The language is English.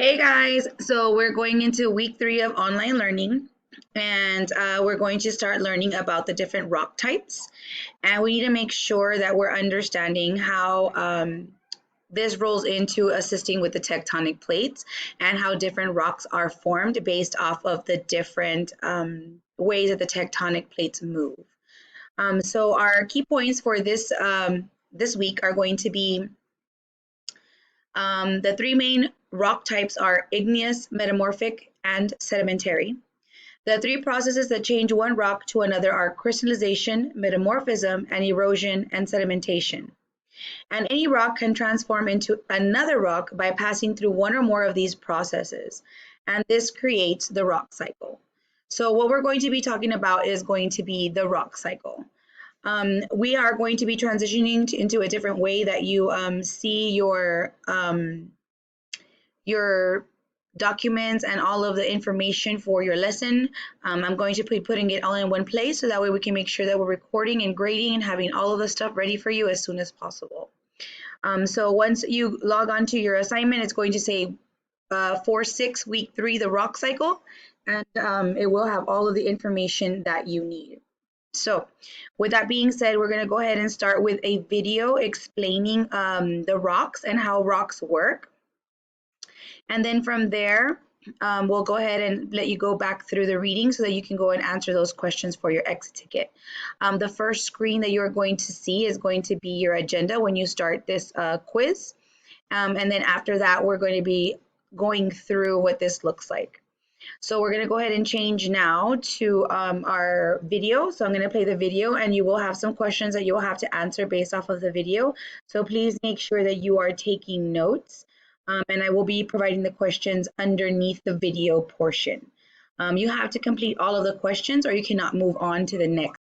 Hey guys, so we're going into week 3 of online learning, and we're going to start learning about the different rock types. And we need to make sure that we're understanding how this rolls into assisting with the tectonic plates and how different rocks are formed based off of the different ways that the tectonic plates move. So our key points for this week are going to be the three main rock types are igneous, metamorphic, and sedimentary. The three processes that change one rock to another are crystallization, metamorphism, and erosion and sedimentation. And any rock can transform into another rock by passing through one or more of these processes. And this creates the rock cycle. So what we're going to be talking about is going to be the rock cycle. We are going to be transitioning into a different way that you see your documents and all of the information for your lesson. I'm going to be putting it all in one place so that way we can make sure that we're recording and grading and having all of the stuff ready for you as soon as possible. So once you log on to your assignment, it's going to say 4-6 week 3, the rock cycle, and it will have all of the information that you need. So with that being said, we're going to go ahead and start with a video explaining the rocks and how rocks work. And then from there, we'll go ahead and let you go back through the reading so that you can go and answer those questions for your exit ticket. The first screen that you're going to see is going to be your agenda when you start this quiz. And then after that, we're going to be going through what this looks like. So we're going to go ahead and change now to our video. So I'm going to play the video and you will have some questions that you'll have to answer based off of the video. So please make sure that you are taking notes. And I will be providing the questions underneath the video portion. You have to complete all of the questions or you cannot move on to the next